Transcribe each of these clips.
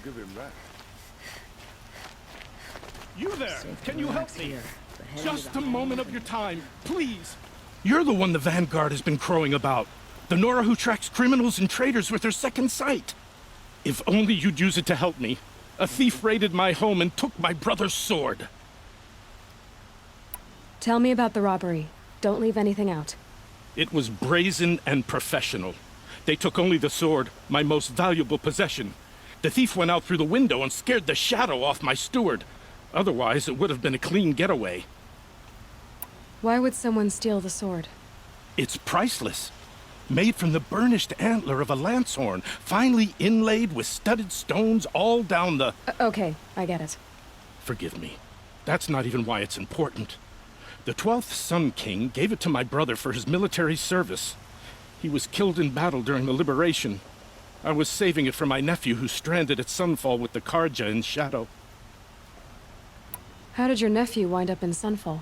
give him that. You there! Can you help me? Just a moment of your time, please! You're the one the Vanguard has been crowing about. The Nora who tracks criminals and traitors with her second sight. If only you'd use it to help me. A thief raided my home and took my brother's sword. Tell me about the robbery. Don't leave anything out. It was brazen and professional. They took only the sword, my most valuable possession. The thief went out through the window and scared the shadow off my steward. Otherwise, it would have been a clean getaway. Why would someone steal the sword? It's priceless. Made from the burnished antler of a lancehorn, finely inlaid with studded stones all down the... Okay, I get it. Forgive me. That's not even why it's important. The 12th Sun King gave it to my brother for his military service. He was killed in battle during the liberation. I was saving it for my nephew who's stranded at Sunfall with the Karja in Shadow. How did your nephew wind up in Sunfall?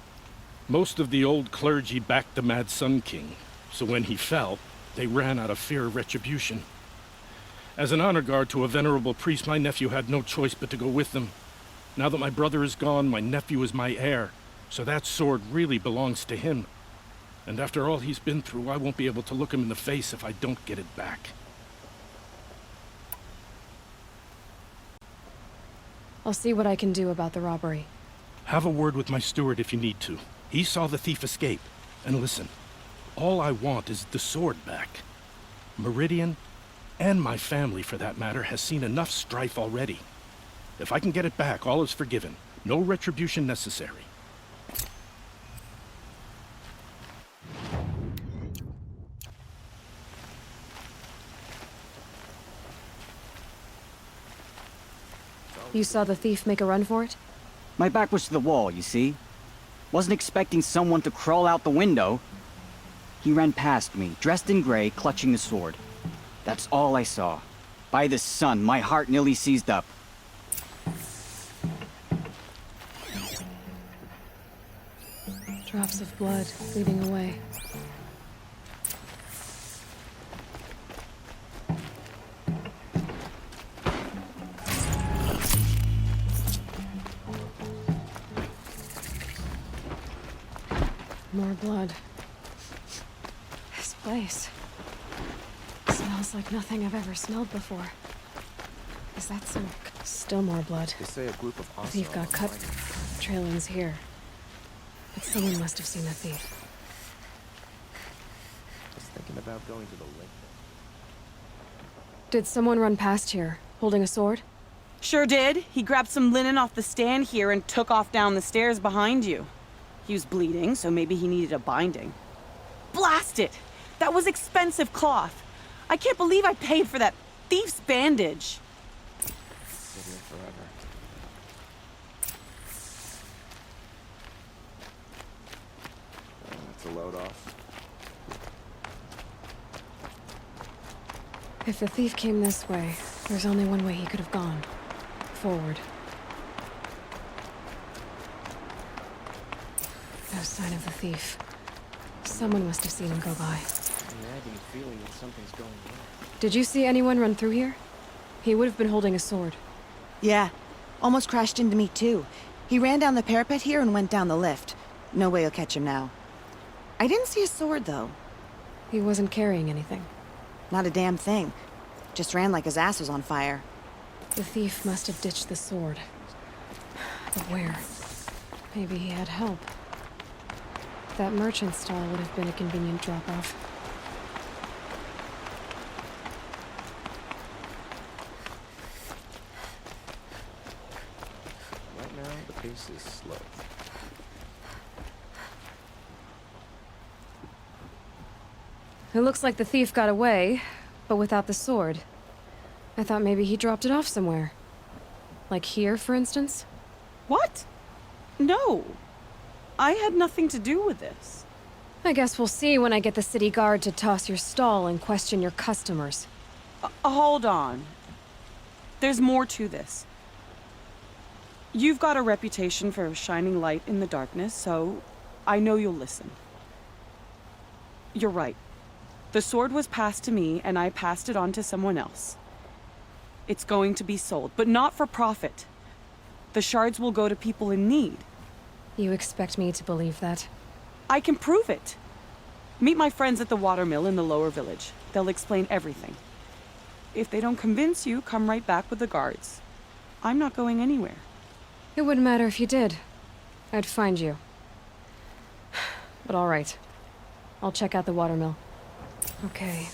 Most of the old clergy backed the Mad Sun King, so when he fell, they ran out of fear of retribution. As an honor guard to a venerable priest, my nephew had no choice but to go with them. Now that my brother is gone, my nephew is my heir, so that sword really belongs to him. And after all he's been through, I won't be able to look him in the face if I don't get it back. I'll see what I can do about the robbery. Have a word with my steward if you need to. He saw the thief escape. And listen, all I want is the sword back. Meridian, and my family for that matter, has seen enough strife already. If I can get it back, all is forgiven. No retribution necessary. You saw the thief make a run for it? My back was to the wall, you see? Wasn't expecting someone to crawl out the window. He ran past me, dressed in gray, clutching the sword. That's all I saw. By the sun, my heart nearly seized up. Drops of blood bleeding away. More blood. This place smells like nothing I've ever smelled before. Is that smoke? Still more blood. They say a group of The thief got cut. Trailing's here. But someone must have seen the thief. I was thinking about going to the lake. Did someone run past here, holding a sword? Sure did. He grabbed some linen off the stand here and took off down the stairs behind you. He was bleeding, so maybe he needed a binding. Blast it! That was expensive cloth. I can't believe I paid for that thief's bandage. Sit here forever. That's a load off. If the thief came this way, there's only one way he could have gone. Forward. No sign of the thief. Someone must have seen him go by. I'm nagging feeling that something's going wrong. Did you see anyone run through here? He would have been holding a sword. Yeah. Almost crashed into me, too. He ran down the parapet here and went down the lift. No way you'll catch him now. I didn't see a sword, though. He wasn't carrying anything. Not a damn thing. Just ran like his ass was on fire. The thief must have ditched the sword. But where? Maybe he had help. That merchant stall would have been a convenient drop-off. Right now, the pace is slow. It looks like the thief got away, but without the sword. I thought maybe he dropped it off somewhere. Like here, for instance? What? No. I had nothing to do with this. I guess we'll see when I get the city guard to toss your stall and question your customers. Hold on. There's more to this. You've got a reputation for shining light in the darkness, so I know you'll listen. You're right. The sword was passed to me, and I passed it on to someone else. It's going to be sold, but not for profit. The shards will go to people in need. You expect me to believe that? I can prove it. Meet my friends at the watermill in the lower village. They'll explain everything. If they don't convince you, come right back with the guards. I'm not going anywhere. It wouldn't matter if you did. I'd find you. But all right. I'll check out the watermill. Okay.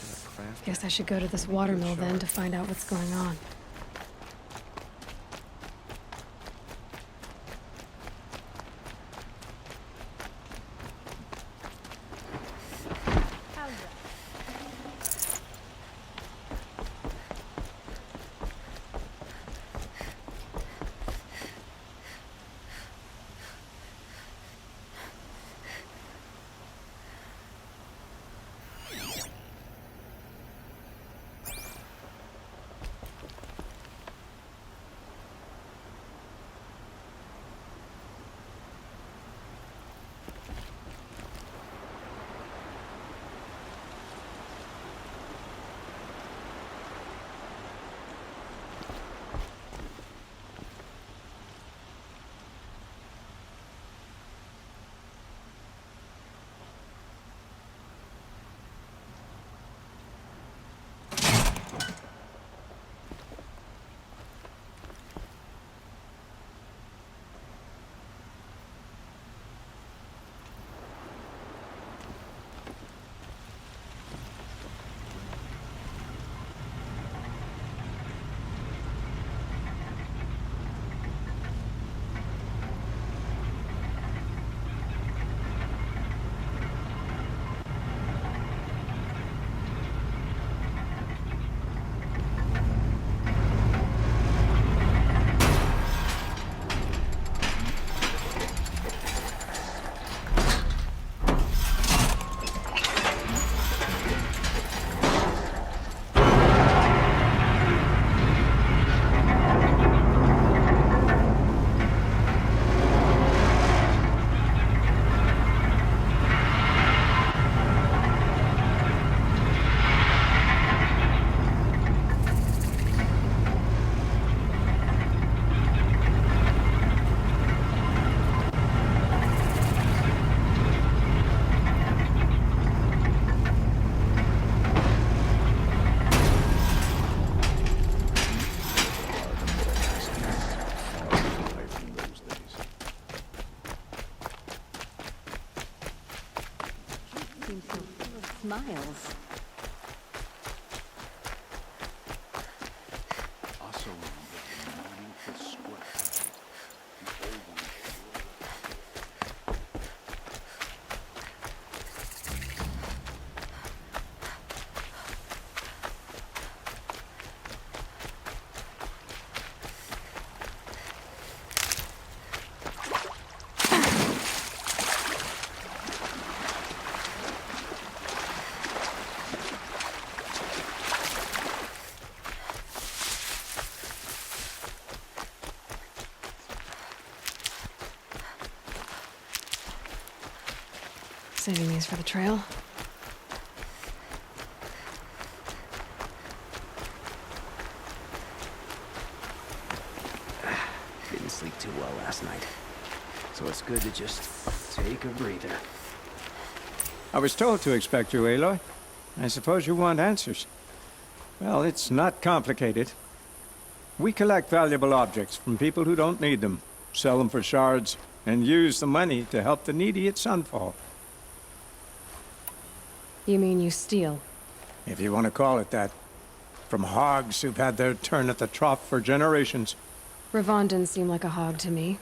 Guess I should go to this watermill then to find out what's going on. Smiles. Also, the square. The old one. Saving these for the trail. Didn't sleep too well last night. So it's good to just take a breather. I was told to expect you, Aloy. I suppose you want answers. Well, it's not complicated. We collect valuable objects from people who don't need them, sell them for shards, and use the money to help the needy at Sunfall. You mean you steal? If you want to call it that. From hogs who've had their turn at the trough for generations. Ravon didn't seem like a hog to me.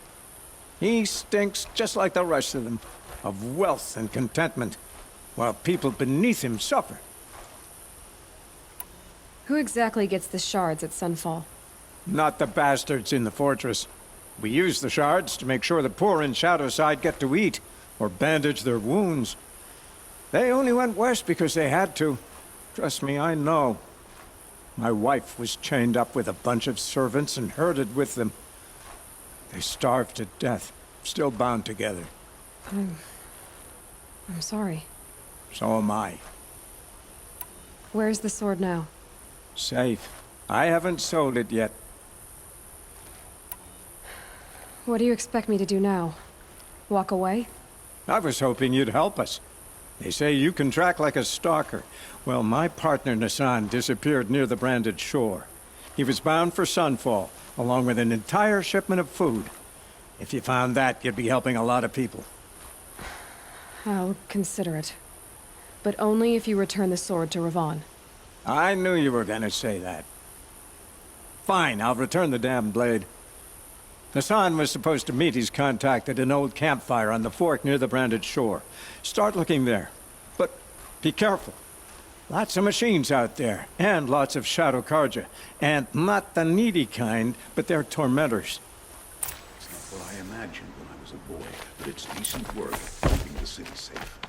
He stinks just like the rest of them, of wealth and contentment, while people beneath him suffer. Who exactly gets the shards at Sunfall? Not the bastards in the fortress. We use the shards to make sure the poor in Shadowside get to eat, or bandage their wounds. They only went west because they had to. Trust me, I know. My wife was chained up with a bunch of servants and herded with them. They starved to death, still bound together. I'm sorry. So am I. Where's the sword now? Safe. I haven't sold it yet. What do you expect me to do now? Walk away? I was hoping you'd help us. They say you can track like a stalker. Well, my partner Nassan disappeared near the branded shore. He was bound for Sunfall, along with an entire shipment of food. If you found that, you'd be helping a lot of people. I'll consider it. But only if you return the sword to Ravon. I knew you were gonna say that. Fine, I'll return the damn blade. Hassan was supposed to meet his contact at an old campfire on the fork near the branded shore. Start looking there. But be careful. Lots of machines out there, and lots of Shadow Karja. And not the needy kind, but they're tormentors. It's not what I imagined when I was a boy, but it's decent work keeping the city safe.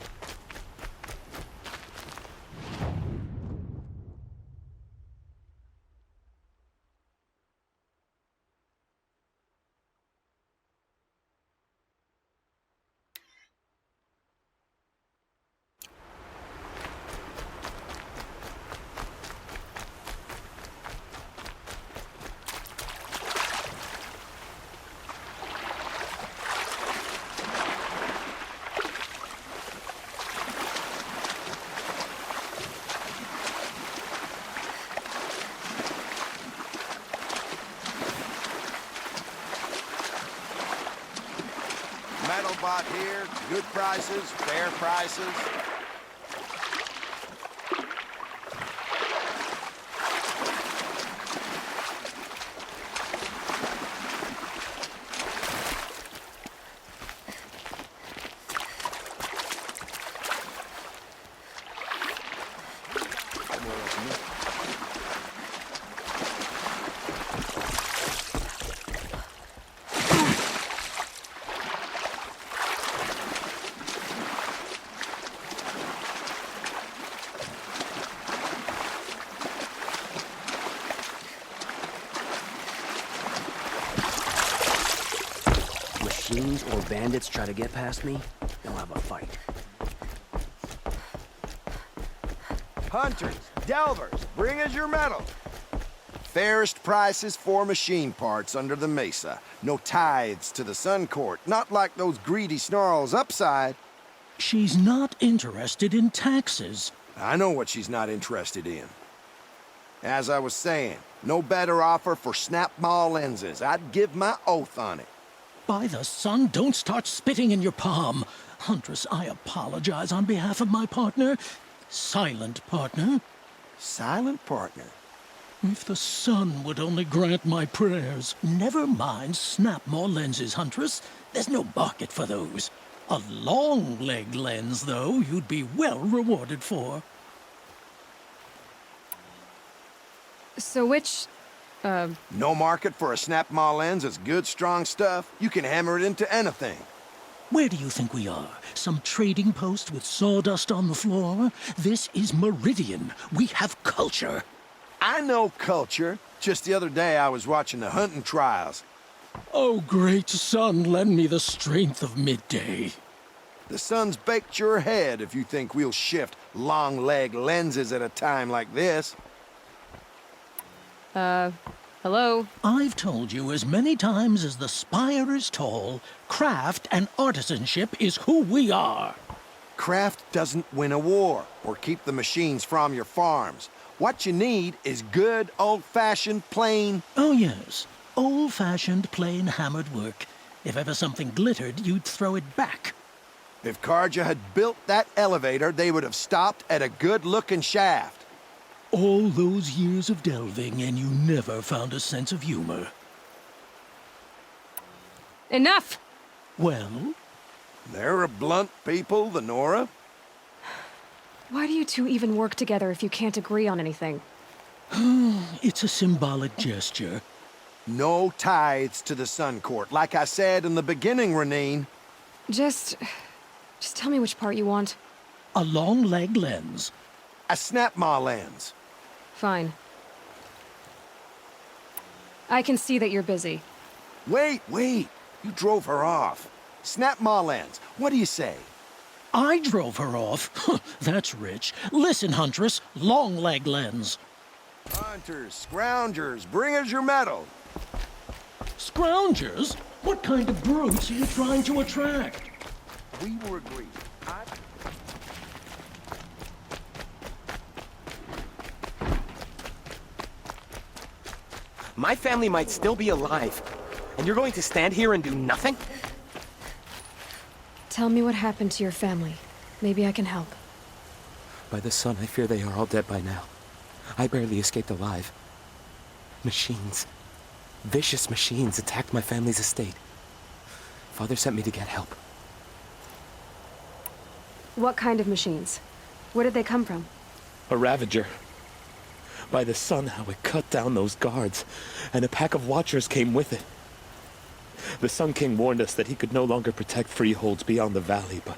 Metal bot here, good prices, fair prices. Machines or bandits try to get past me, they'll have a fight. Hunters, delvers, bring us your metal. Fairest prices for machine parts under the mesa. No tithes to the Sun Court, not like those greedy snarls upside. She's not interested in taxes. I know what she's not interested in. As I was saying, no better offer for snap-maw lenses. I'd give my oath on it. By the sun, don't start spitting in your palm. Huntress, I apologize on behalf of my partner. Silent partner. Silent partner? If the sun would only grant my prayers. Never mind snap-maw lenses, Huntress. There's no market for those. A long-leg lens, though, you'd be well rewarded for. So which... No market for a snap-maw lens is good, strong stuff. You can hammer it into anything. Where do you think we are? Some trading post with sawdust on the floor? This is Meridian. We have culture. I know culture. Just the other day I was watching the hunting trials. Oh, great sun, lend me the strength of midday. The sun's baked your head if you think we'll shift long-leg lenses at a time like this. Hello? I've told you as many times as the spire is tall, craft and artisanship is who we are. Craft doesn't win a war or keep the machines from your farms. What you need is good, old-fashioned, plain... Oh, yes. Old-fashioned, plain hammered work. If ever something glittered, you'd throw it back. If Karja had built that elevator, they would have stopped at a good-looking shaft. All those years of delving, and you never found a sense of humor. Enough! Well? They're a blunt people, the Nora. Why do you two even work together if you can't agree on anything? It's a symbolic gesture. No tithes to the Sun Court, like I said in the beginning, Renine. Just tell me which part you want. A long-leg lens. A snap-maw lens. Fine. I can see that you're busy. Wait. You drove her off. Snap-maw lens. What do you say? I drove her off. That's rich. Listen, Huntress, long-leg lens. Hunters, scroungers, bring us your metal. Scroungers? What kind of brutes are you trying to attract? We were agreed. My family might still be alive, and you're going to stand here and do nothing? Tell me what happened to your family. Maybe I can help. By the sun, I fear they are all dead by now. I barely escaped alive. Machines. Vicious machines attacked my family's estate. Father sent me to get help. What kind of machines? Where did they come from? A Ravager. By the sun, how it cut down those guards, and a pack of watchers came with it. The Sun King warned us that he could no longer protect freeholds beyond the valley, but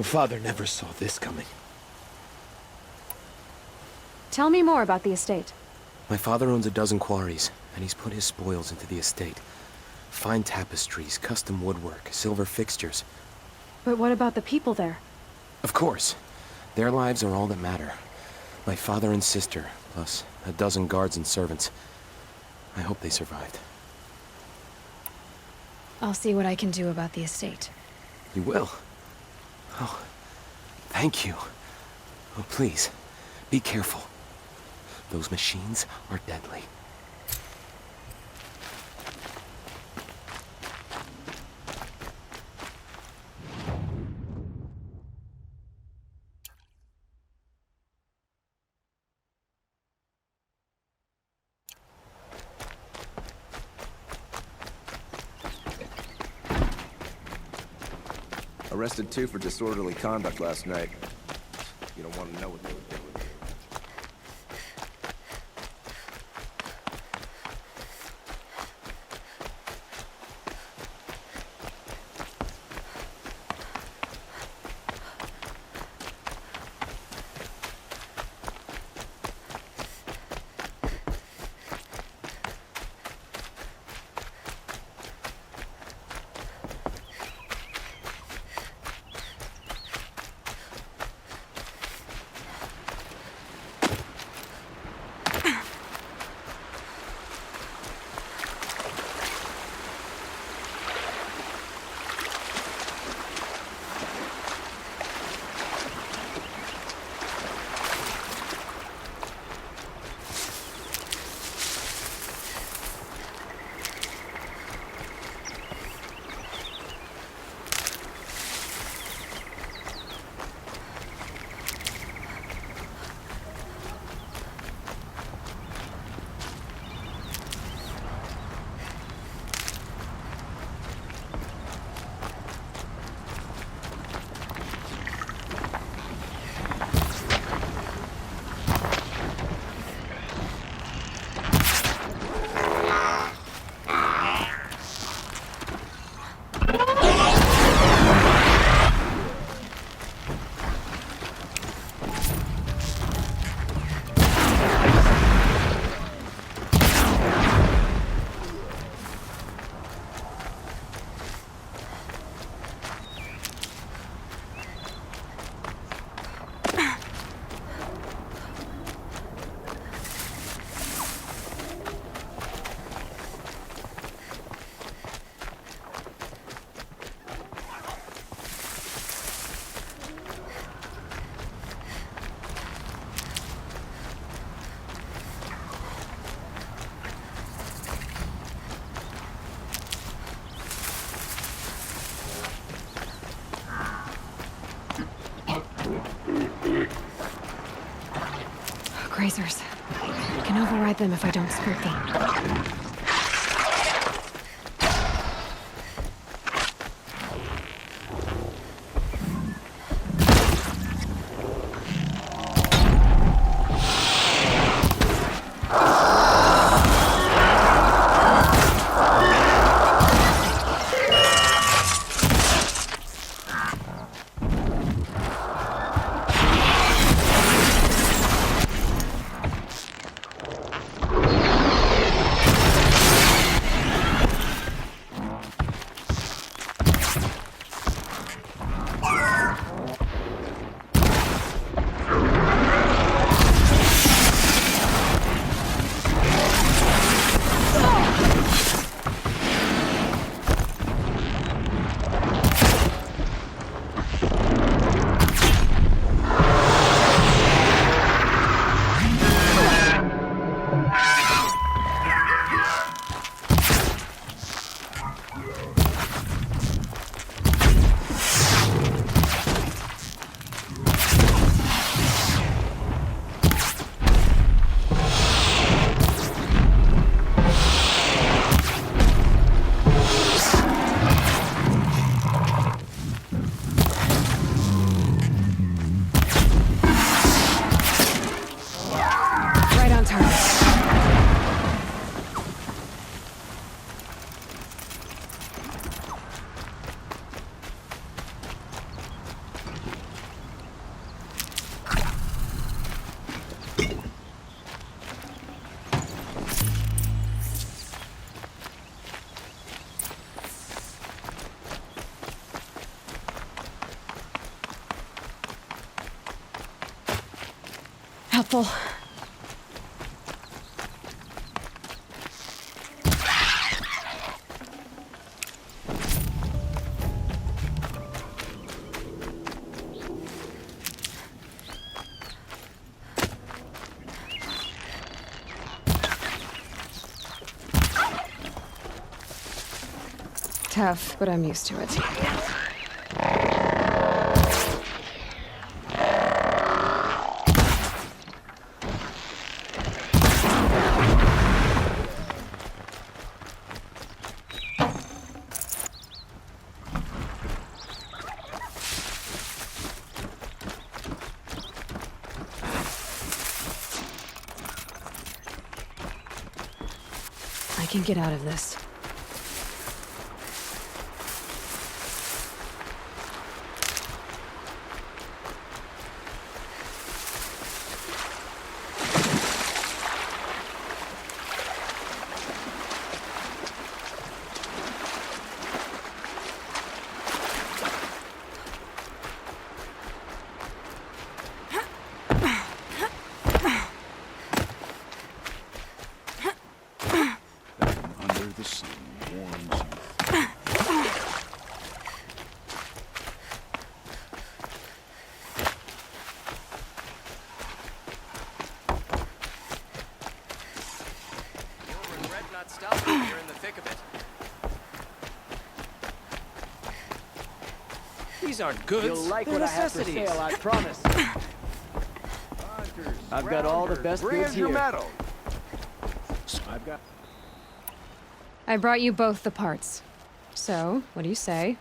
Father never saw this coming. Tell me more about the estate. My father owns a dozen quarries, and he's put his spoils into the estate. Fine tapestries, custom woodwork, silver fixtures. But what about the people there? Of course. Their lives are all that matter. My father and sister, plus a dozen guards and servants. I hope they survived. I'll see what I can do about the estate. You will? Oh, thank you. Oh, please, be careful. Those machines are deadly. Arrested 2 for disorderly conduct last night. You don't want to know what they were doing. Grazers. I can override them if I don't spook them. helpful. Tough, but I'm used to it. I can get out of this. Under the sun warms you. You'll regret not stopping. You're in the thick of it. These aren't goods. You'll like They're what I have for necessities. sale, I promise. I've got all the best Bring goods us your here. metal. I've got... I brought you both the parts. So, what do you say?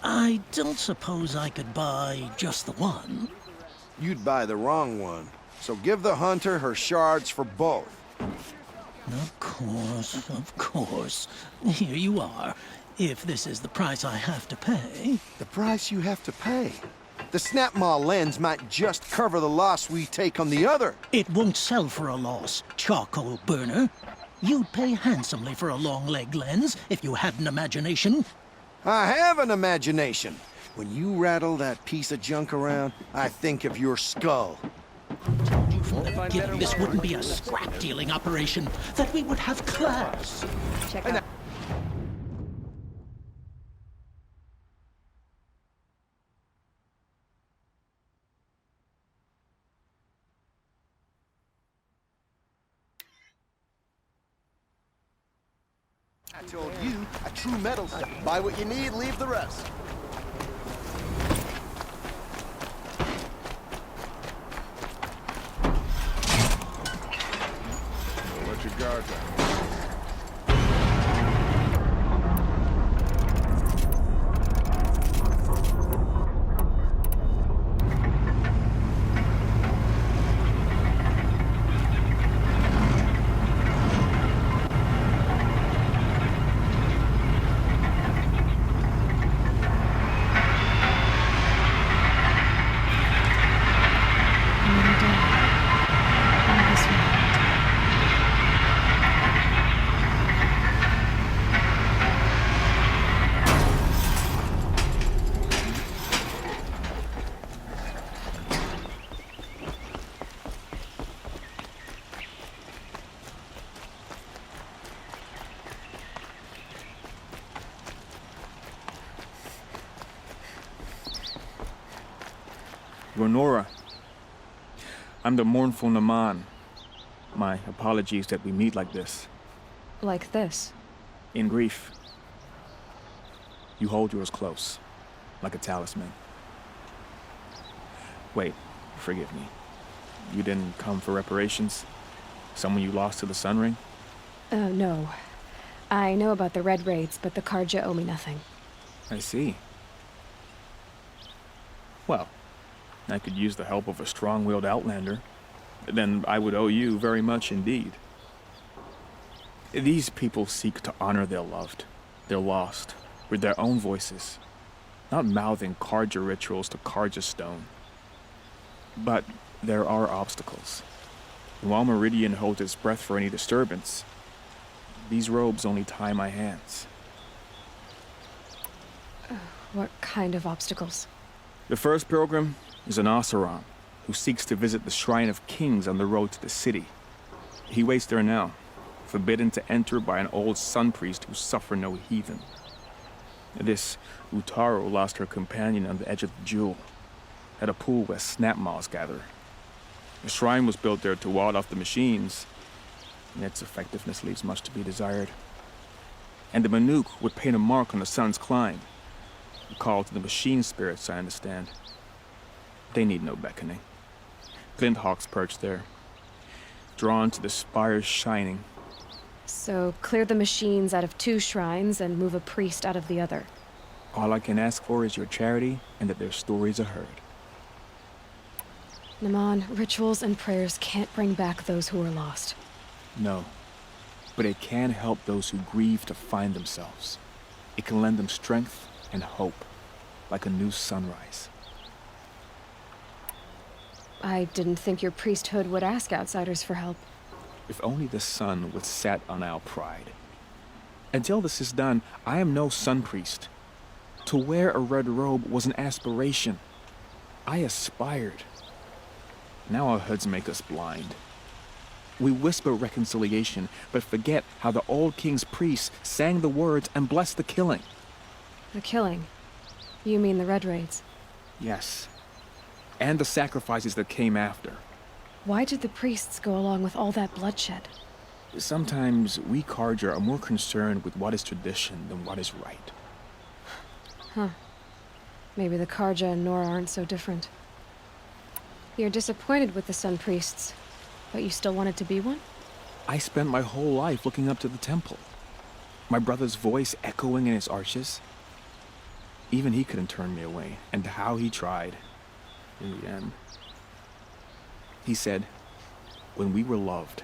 I don't suppose I could buy just the one. You'd buy the wrong one. So give the hunter her shards for both. Of course, of course. Here you are. If this is the price I have to pay. The price you have to pay. The Snapmaw lens might just cover the loss we take on the other. It won't sell for a loss, charcoal burner. You'd pay handsomely for a long leg lens if you had an imagination. I have an imagination. When you rattle that piece of junk around, I think of your skull. You from the beginning this wouldn't be a scrap-dealing operation, that we would have class. Check out. I told you, a true metal. Buy what you need, leave the rest. Let your guard down. Ronora, I'm the mournful Naman. My apologies that we meet like this. Like this. In grief. You hold yours close, like a talisman. Wait, forgive me. You didn't come for reparations? Someone you lost to the Sun Ring? No. I know about the Red Raids, but the Karja owe me nothing. I see. Well, I could use the help of a strong-willed outlander. Then I would owe you very much indeed. These people seek to honor their loved, their lost, with their own voices, not mouthing Karja rituals to Karja stone. But there are obstacles. While Meridian holds its breath for any disturbance, these robes only tie my hands. What kind of obstacles? The first pilgrim is an Oseram, who seeks to visit the Shrine of Kings on the road to the city. He waits there now, forbidden to enter by an old sun priest who suffer no heathen. This Utaro lost her companion on the edge of the jewel, at a pool where snap moths gather. The shrine was built there to ward off the machines, and its effectiveness leaves much to be desired. And the Manuk would paint a mark on the sun's climb, a call to the machine spirits, I understand. They need no beckoning. Glint hawks perch there, drawn to the spire's shining. So, clear the machines out of 2 shrines and move a priest out of the other. All I can ask for is your charity and that their stories are heard. Naman, rituals and prayers can't bring back those who are lost. No, but it can help those who grieve to find themselves. It can lend them strength and hope, like a new sunrise. I didn't think your priesthood would ask outsiders for help. If only the sun would set on our pride. Until this is done, I am no sun priest. To wear a red robe was an aspiration. I aspired. Now our hoods make us blind. We whisper reconciliation, but forget how the old king's priests sang the words and blessed the killing. The killing? You mean the Red Raids? Yes. And the sacrifices that came after. Why did the priests go along with all that bloodshed? Sometimes we Karja are more concerned with what is tradition than what is right. Huh. Maybe the Karja and Nora aren't so different. You're disappointed with the Sun Priests, but you still wanted to be one? I spent my whole life looking up to the temple. My brother's voice echoing in its arches. Even he couldn't turn me away, and how he tried. In the end. He said, when we were loved,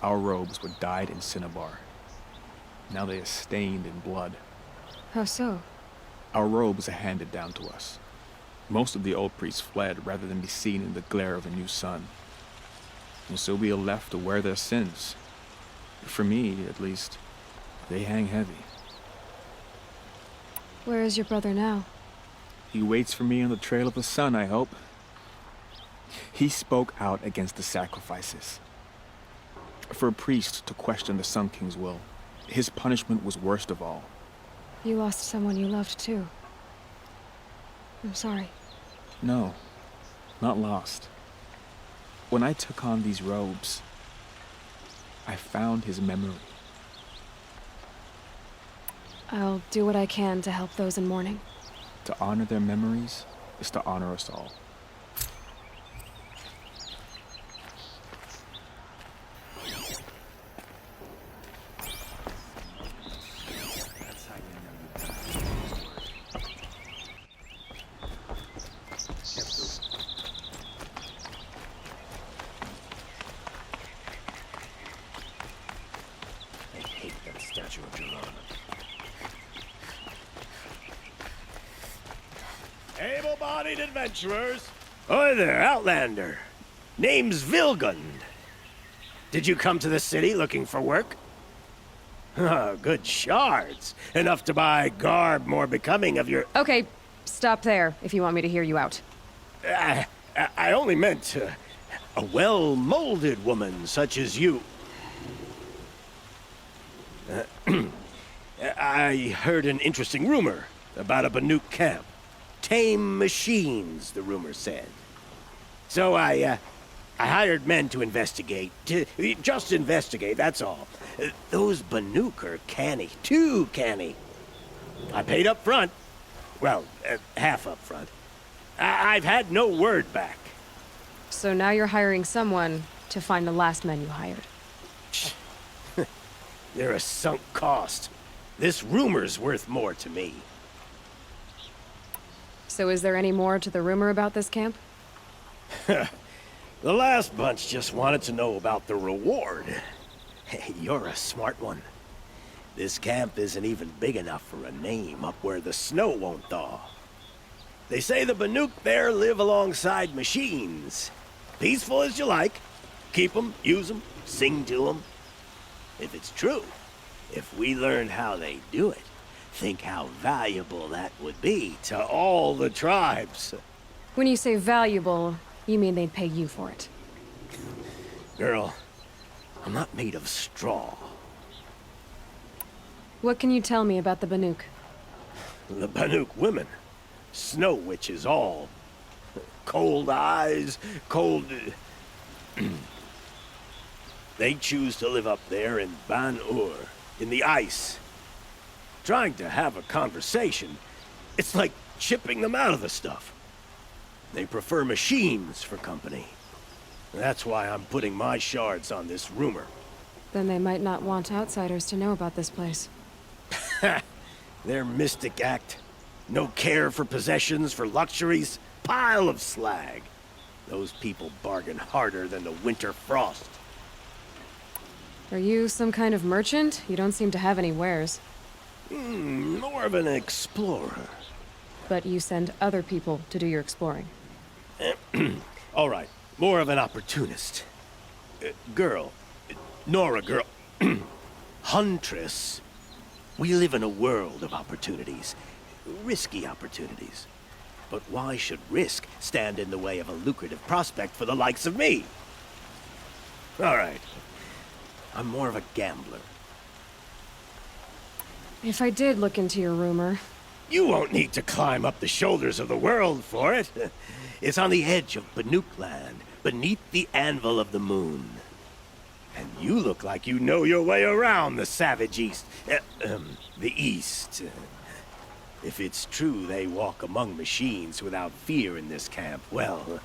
our robes were dyed in cinnabar. Now they are stained in blood. How so? Our robes are handed down to us. Most of the old priests fled rather than be seen in the glare of a new sun. And so we are left to wear their sins. For me, at least, they hang heavy. Where is your brother now? He waits for me on the trail of the sun, I hope. He spoke out against the sacrifices. For a priest to question the Sun King's will, his punishment was worst of all. You lost someone you loved, too. I'm sorry. No, not lost. When I took on these robes, I found his memory. I'll do what I can to help those in mourning. To honor their memories is to honor us all. Able-bodied adventurers. Oi there, Outlander. Name's Vilgund. Did you come to the city looking for work? Oh, good shards. Enough to buy garb more becoming of your... Okay, stop there if you want me to hear you out. I only meant a well-molded woman such as you. I heard an interesting rumor about a Banuk camp. Tame machines, the rumor said. So I hired men to investigate. Just investigate, that's all. Those Banuk are canny, too canny. I paid up front. Well, half up front. I've had no word back. So now you're hiring someone to find the last men you hired. They're a sunk cost. This rumor's worth more to me. So is there any more to the rumor about this camp? The last bunch just wanted to know about the reward. Hey, you're a smart one. This camp isn't even big enough for a name up where the snow won't thaw. They say the Banuk there live alongside machines. Peaceful as you like. Keep them, use them, sing to them. If it's true, if we learned how they do it, think how valuable that would be to all the tribes. When you say valuable, You mean they'd pay you for it? Girl, I'm not made of straw. What can you tell me about the Banuk? The Banuk women. Snow witches all. Cold eyes, cold... They choose to live up there in Ban-Ur, in the ice. Trying to have a conversation, it's like chipping them out of the stuff. They prefer machines for company. That's why I'm putting my shards on this rumor. Then they might not want outsiders to know about this place. Their mystic act. No care for possessions, for luxuries. Pile of slag. Those people bargain harder than the winter frost. Are you some kind of merchant? You don't seem to have any wares. More of an explorer. But you send other people to do your exploring. All right, more of an opportunist. Girl. Nora girl. Huntress. We live in a world of opportunities. Risky opportunities. But why should risk stand in the way of a lucrative prospect for the likes of me? All right. I'm more of a gambler. If I did look into your rumor... You won't need to climb up the shoulders of the world for it. It's on the edge of Banuk land, beneath the anvil of the moon. And you look like you know your way around the savage east. The east. If it's true they walk among machines without fear in this camp, well,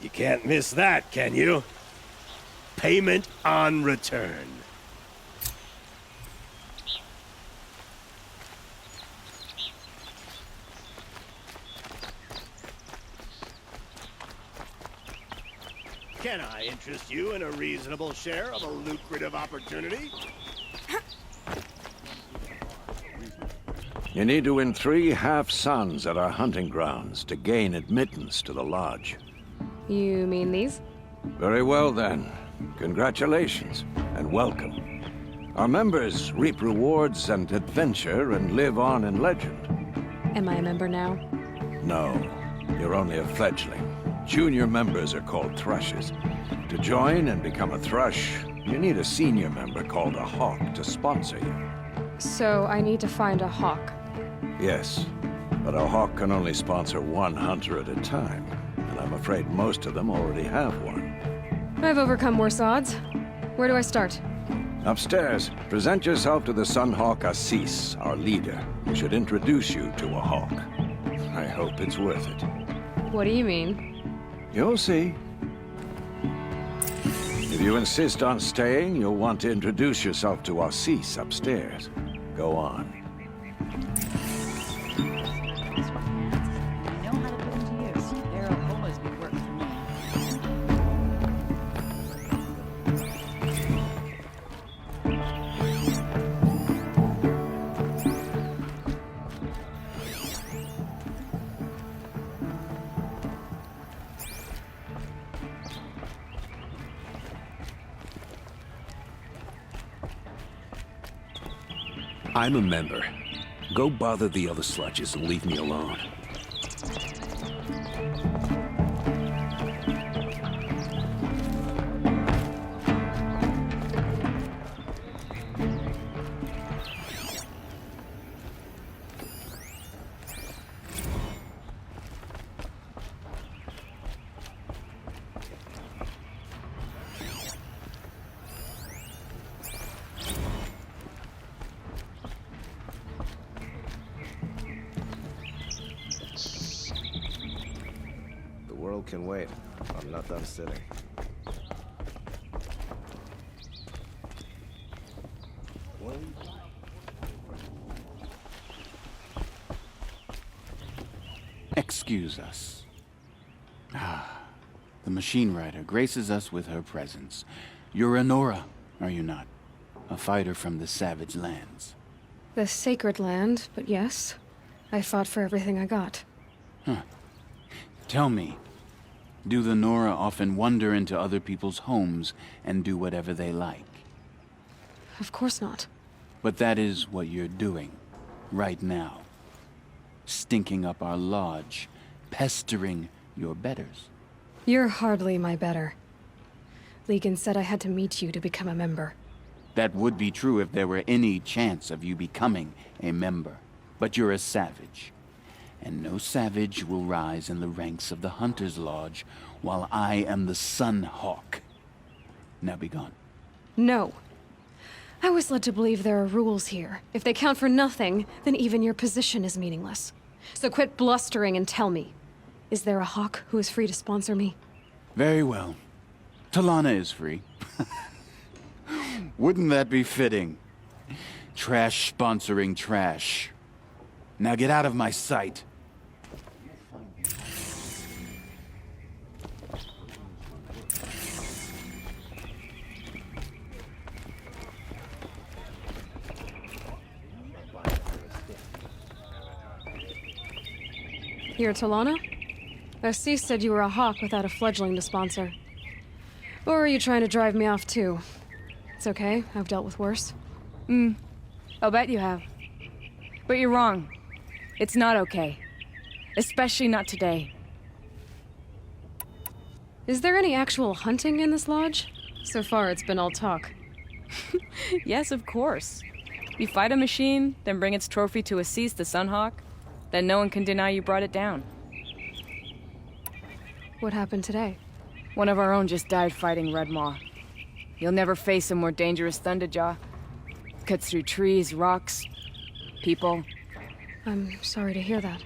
you can't miss that, can you? Payment on return. Can I interest you in a reasonable share of a lucrative opportunity? You need to win 3 half-suns at our hunting grounds to gain admittance to the lodge. You mean these? Very well, then. Congratulations, and welcome. Our members reap rewards and adventure and live on in legend. Am I a member now? No, you're only a fledgling. Junior members are called thrushes. To join and become a thrush, you need a senior member called a hawk to sponsor you. So I need to find a hawk. Yes, but a hawk can only sponsor 1 hunter at a time, and I'm afraid most of them already have one. I've overcome worse odds. Where do I start? Upstairs, present yourself to the Sunhawk Assis, our leader, who should introduce you to a hawk. I hope it's worth it. What do you mean? You'll see. If you insist on staying, you'll want to introduce yourself to Assis upstairs. Go on. I know how to put them to use. There'll always be work for me. I'm a member. Go bother the other sludges and leave me alone. Can wait. I'm not done sitting. Excuse us. The machine rider graces us with her presence. You're a Nora, are you not? A fighter from the savage lands. The sacred land, but yes. I fought for everything I got. Huh. Tell me, do the Nora often wander into other people's homes and do whatever they like? Of course not. But that is what you're doing, right now. Stinking up our lodge, pestering your betters. You're hardly my better. Legan said I had to meet you to become a member. That would be true if there were any chance of you becoming a member. But you're a savage. And no savage will rise in the ranks of the Hunter's Lodge while I am the Sun Hawk. Now be gone. No. I was led to believe there are rules here. If they count for nothing, then even your position is meaningless. So quit blustering and tell me. Is there a Hawk who is free to sponsor me? Very well. Talana is free. Wouldn't that be fitting? Trash sponsoring trash. Now get out of my sight. You're Talana? Assis said you were a Hawk without a fledgling to sponsor. Or are you trying to drive me off too? It's okay, I've dealt with worse. I'll bet you have. But you're wrong. It's not okay. Especially not today. Is there any actual hunting in this lodge? So far, it's been all talk. Yes, of course. You fight a machine, then bring its trophy to Assis the Sunhawk, then no one can deny you brought it down. What happened today? One of our own just died fighting Red Maw. You'll never face a more dangerous Thunderjaw. Cuts through trees, rocks, people. I'm sorry to hear that.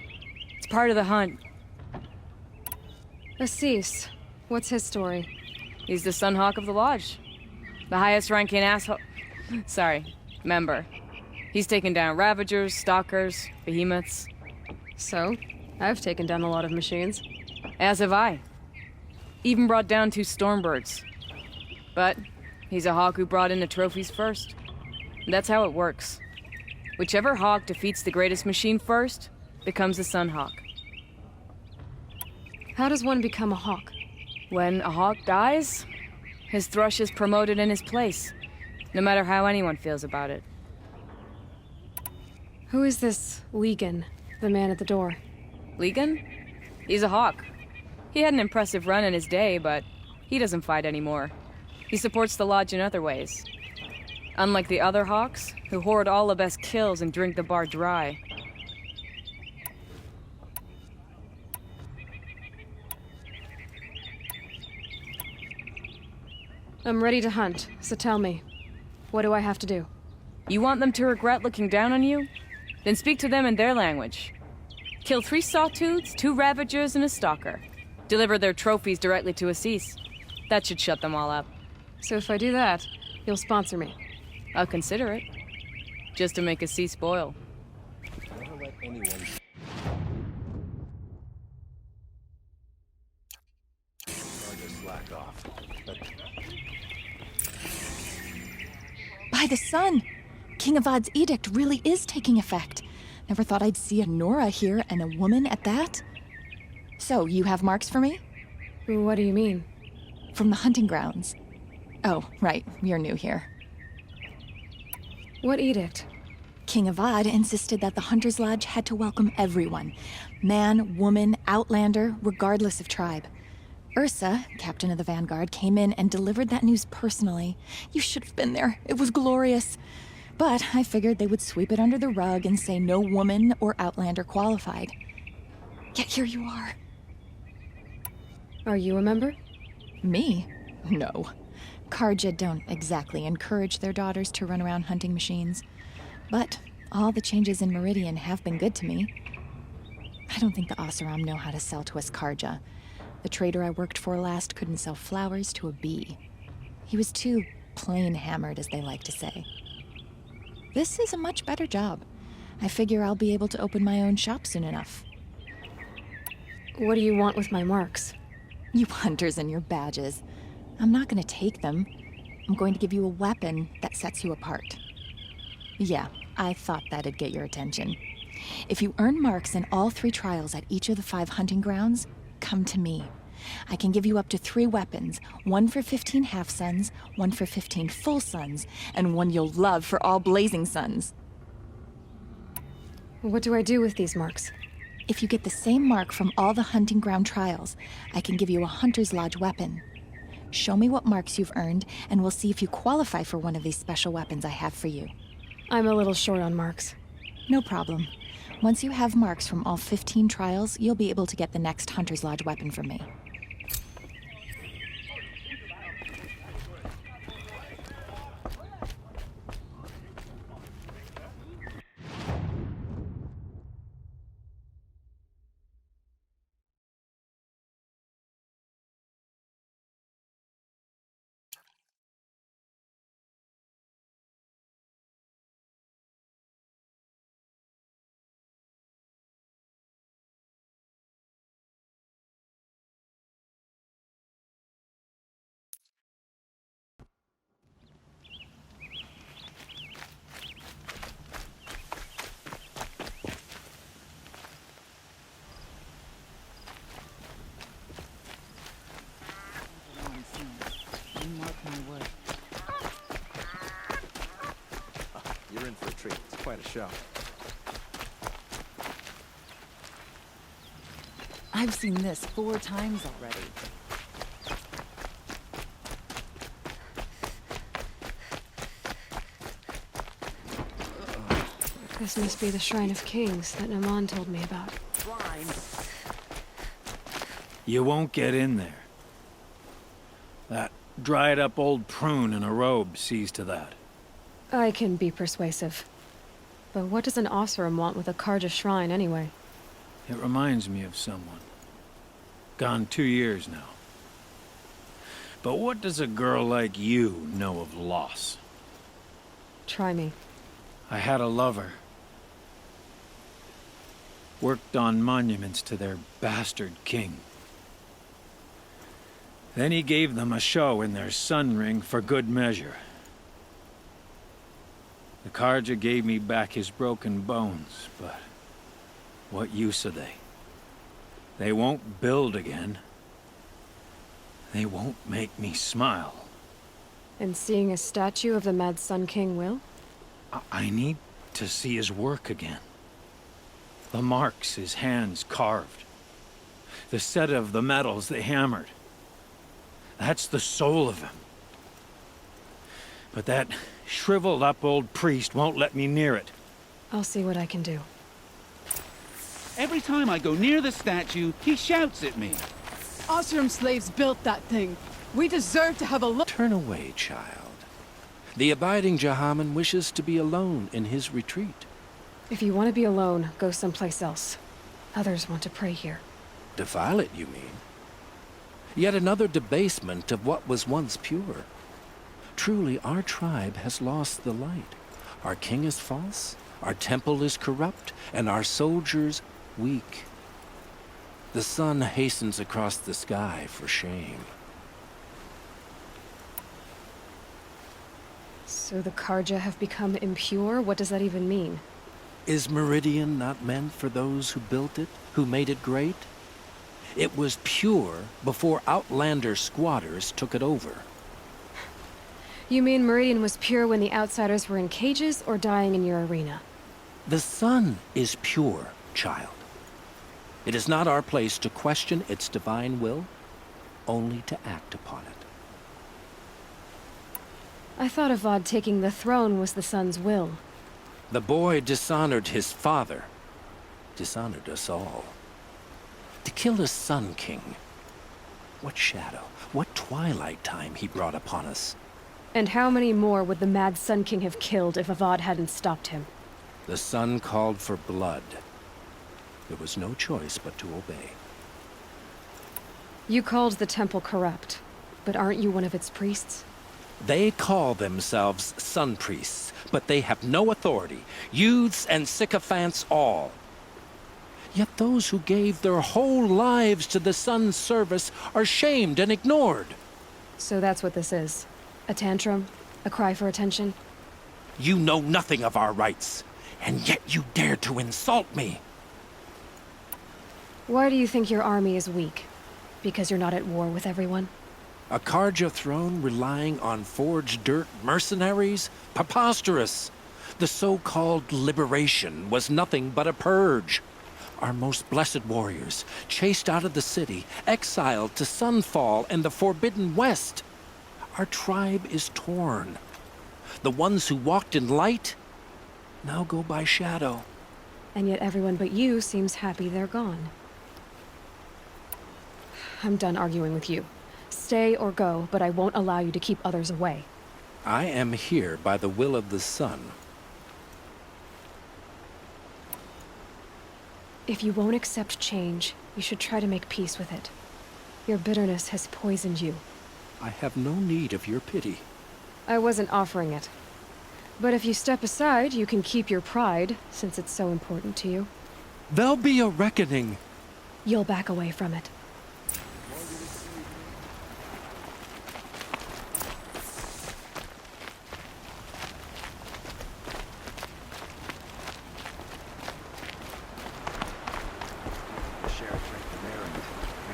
It's part of the hunt. Assis, what's his story? He's the Sunhawk of the Lodge. The highest ranking asshole... Sorry, member. He's taken down Ravagers, Stalkers, Behemoths. So, I've taken down a lot of machines. As have I. Even brought down 2 Stormbirds. But he's a Hawk who brought in the trophies first. That's how it works. Whichever Hawk defeats the greatest machine first becomes a Sunhawk. How does one become a Hawk? When a Hawk dies, his thrush is promoted in his place, no matter how anyone feels about it. Who is this Legan, the man at the door? Legan? He's a Hawk. He had an impressive run in his day, but he doesn't fight anymore. He supports the Lodge in other ways. Unlike the other Hawks, who hoard all the best kills and drink the bar dry. I'm ready to hunt, so tell me. What do I have to do? You want them to regret looking down on you? Then speak to them in their language. Kill 3 Sawtooths, 2 Ravagers, and a Stalker. Deliver their trophies directly to Assis. That should shut them all up. So if I do that, you'll sponsor me? I'll consider it. Just to make Assis spoil. Never let anyone... slack off. By the sun! King Avad's edict really is taking effect. Never thought I'd see a Nora here, and a woman at that. So, you have marks for me? What do you mean? From the hunting grounds. Oh, right, you're new here. What edict? King Avad insisted that the Hunter's Lodge had to welcome everyone. Man, woman, outlander, regardless of tribe. Ursa, captain of the Vanguard, came in and delivered that news personally. You should have been there. It was glorious. But I figured they would sweep it under the rug and say no woman or outlander qualified. Yet here you are. Are you a member? Me? No. Karja don't exactly encourage their daughters to run around hunting machines. But all the changes in Meridian have been good to me. I don't think the Oseram know how to sell to us Karja. The trader I worked for last couldn't sell flowers to a bee. He was too plain-hammered, as they like to say. This is a much better job. I figure I'll be able to open my own shop soon enough. What do you want with my marks? You hunters and your badges. I'm not going to take them. I'm going to give you a weapon that sets you apart. Yeah, I thought that'd get your attention. If you earn marks in all 3 trials at each of the 5 hunting grounds, come to me. I can give you up to 3 weapons, 1 for 15 half-suns, 1 for 15 full suns, and 1 you'll love for all blazing suns. What do I do with these marks? If you get the same mark from all the hunting ground trials, I can give you a Hunter's Lodge weapon. Show me what marks you've earned, and we'll see if you qualify for one of these special weapons I have for you. I'm a little short on marks. No problem. Once you have marks from all 15 trials, you'll be able to get the next Hunter's Lodge weapon from me. You're in for a treat. It's quite a show. I've seen this 4 times already. This must be the Shrine of Kings that Naman told me about. You won't get in there. That dried-up old prune in a robe sees to that. I can be persuasive. But what does an Osram want with a Karja shrine anyway? It reminds me of someone. Gone 2 years now. But what does a girl like you know of loss? Try me. I had a lover. Worked on monuments to their bastard king. Then he gave them a show in their sun ring for good measure. The Karja gave me back his broken bones, but what use are they? They won't build again. They won't make me smile. And seeing a statue of the Mad Sun King will? I need to see his work again. The marks his hands carved. The set of the metals they hammered. That's the soul of him. But that shriveled up old priest won't let me near it. I'll see what I can do. Every time I go near the statue, he shouts at me. Osram slaves built that thing. We deserve to have a look. Turn away, child. The abiding Jahaman wishes to be alone in his retreat. If you want to be alone, go someplace else. Others want to pray here. Defile it, you mean? Yet another debasement of what was once pure. Truly, our tribe has lost the light. Our king is false, our temple is corrupt, and our soldiers weak. The sun hastens across the sky for shame. So the Karja have become impure? What does that even mean? Is Meridian not meant for those who built it, who made it great? It was pure before outlander squatters took it over. You mean Meridian was pure when the outsiders were in cages or dying in your arena? The sun is pure, child. It is not our place to question its divine will, only to act upon it. I thought Avad taking the throne was the sun's will. The boy dishonored his father, dishonored us all. To kill a Sun King. What shadow, what twilight time he brought upon us. And how many more would the Mad Sun King have killed if Avad hadn't stopped him? The sun called for blood. There was no choice but to obey. You called the temple corrupt, but aren't you one of its priests? They call themselves sun priests, but they have no authority. Youths and sycophants all. Yet those who gave their whole lives to the sun's service are shamed and ignored. So that's what this is. A tantrum? A cry for attention? You know nothing of our rights, and yet you dare to insult me. Why do you think your army is weak? Because you're not at war with everyone? A Karja throne relying on forged dirt mercenaries? Preposterous! The so-called liberation was nothing but a purge. our most blessed warriors, chased out of the city, exiled to Sunfall and the Forbidden West. Our tribe is torn. The ones who walked in light now go by shadow. And yet everyone but you seems happy they're gone. I'm done arguing with you. Stay or go, but I won't allow you to keep others away. I am here by the will of the sun. If you won't accept change, you should try to make peace with it. Your bitterness has poisoned you. I have no need of your pity. I wasn't offering it. But if you step aside, you can keep your pride, since it's so important to you. There'll be a reckoning. You'll back away from it.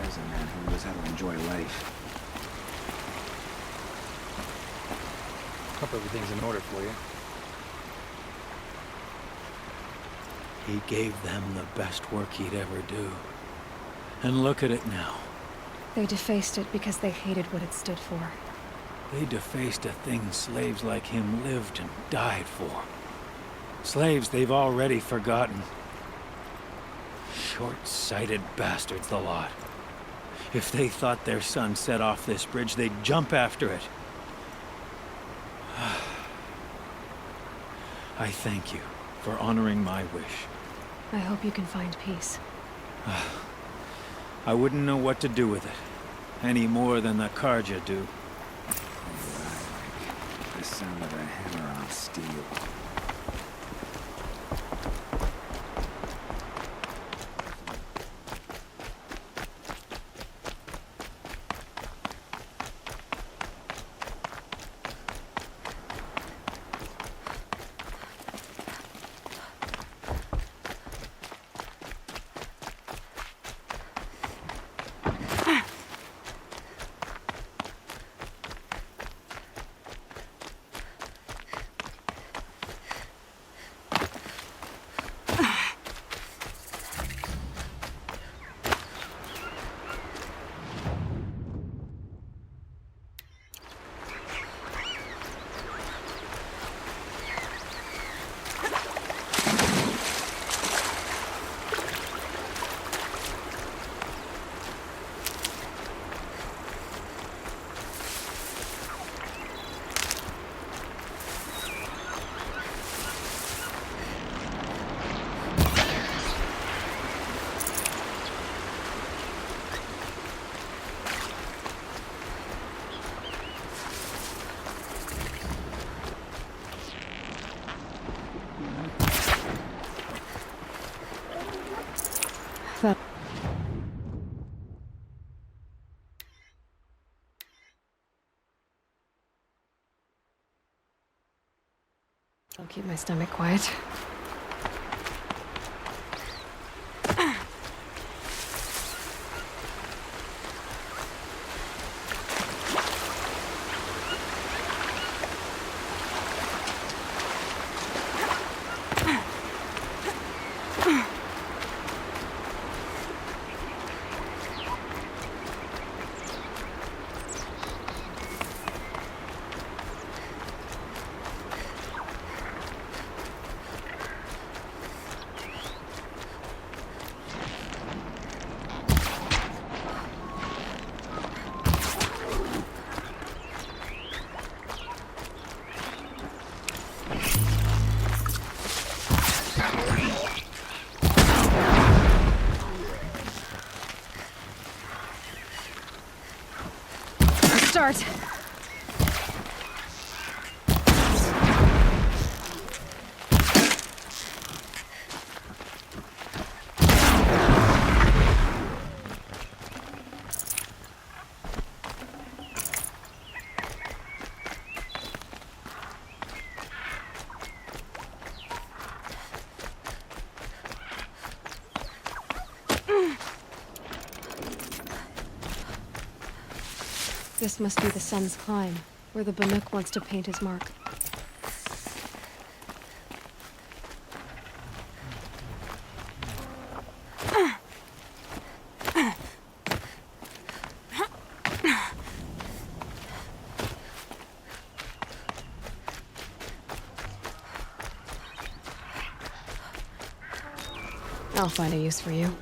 There's a man who knows how to enjoy life. Hope everything's in order for you. He gave them the best work he'd ever do. And look at it now. They defaced it because they hated what it stood for. They defaced a thing slaves like him lived and died for. Slaves they've already forgotten. Short-sighted bastards, the lot. If they thought their son set off this bridge, they'd jump after it. I thank you for honoring my wish. I hope you can find peace. I wouldn't know what to do with it, any more than the Karja do. The sound of a hammer on steel. I'll keep my stomach quiet. Start. This must be the sun's climb, where the Banuk wants to paint his mark. I'll find a use for you.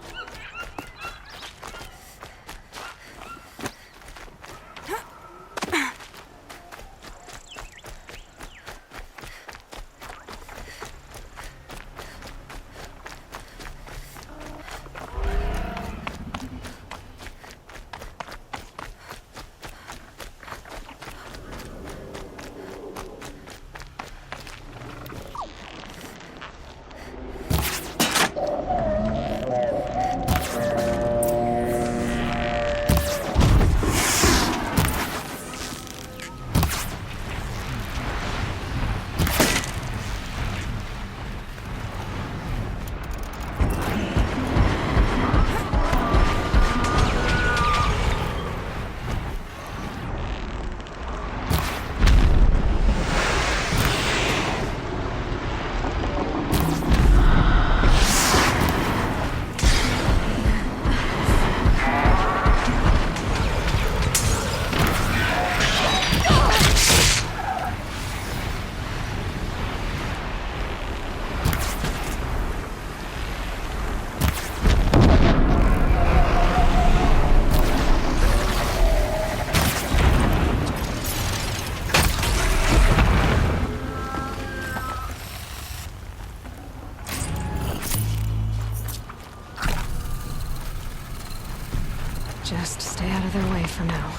Just stay out of their way for now.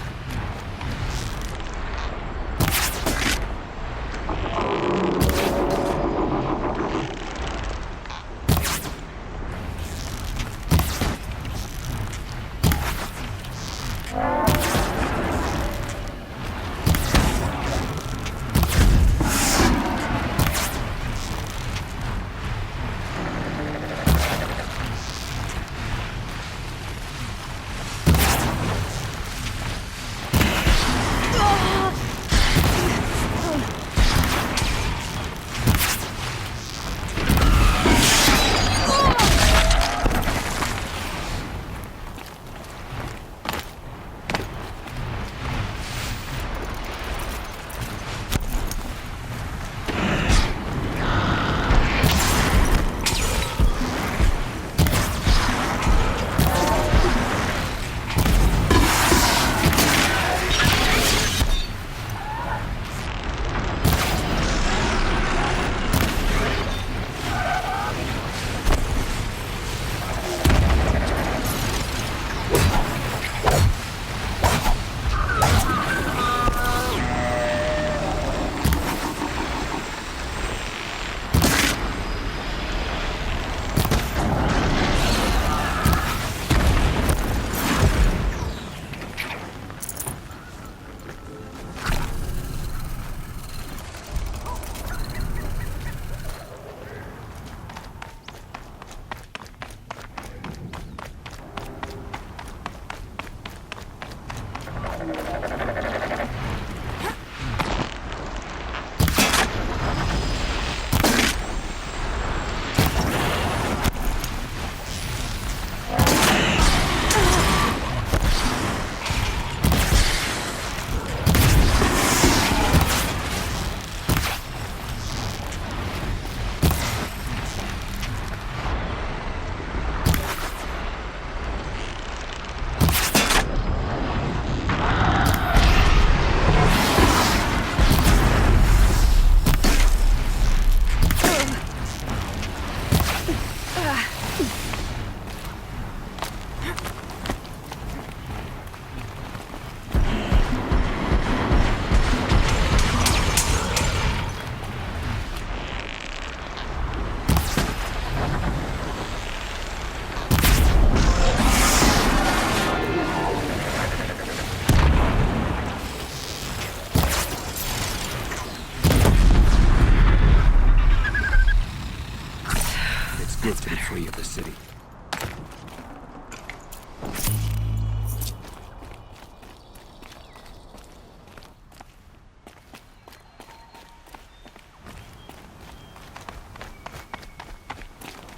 good to be free of the city.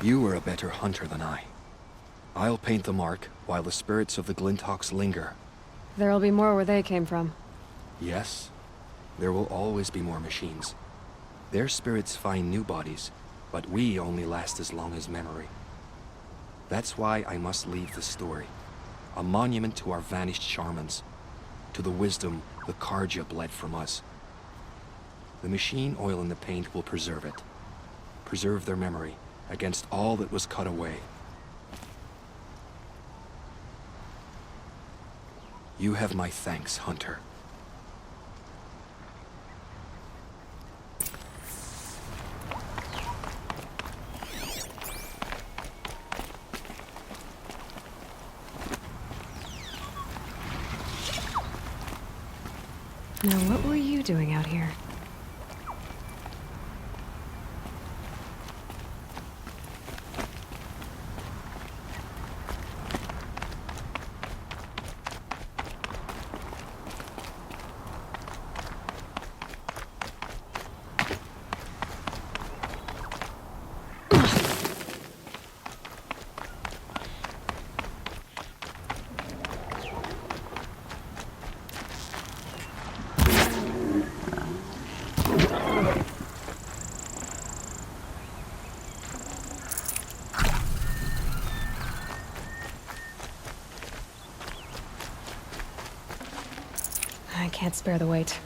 You are a better hunter than I. I'll paint the mark while the spirits of the Glinthawks linger. There'll be more where they came from. Yes, there will always be more machines. Their spirits find new bodies, but we only last as long as memory. That's why I must leave the story. A monument to our vanished shamans, to the wisdom the Karja bled from us. The machine oil in the paint will preserve it. Preserve their memory against all that was cut away. You have my thanks, Hunter. Now, what were you doing out here? I can't spare the weight.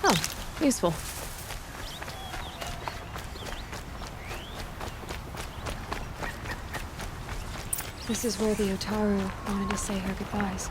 Oh, useful. This is where the Otaru wanted to say her goodbyes.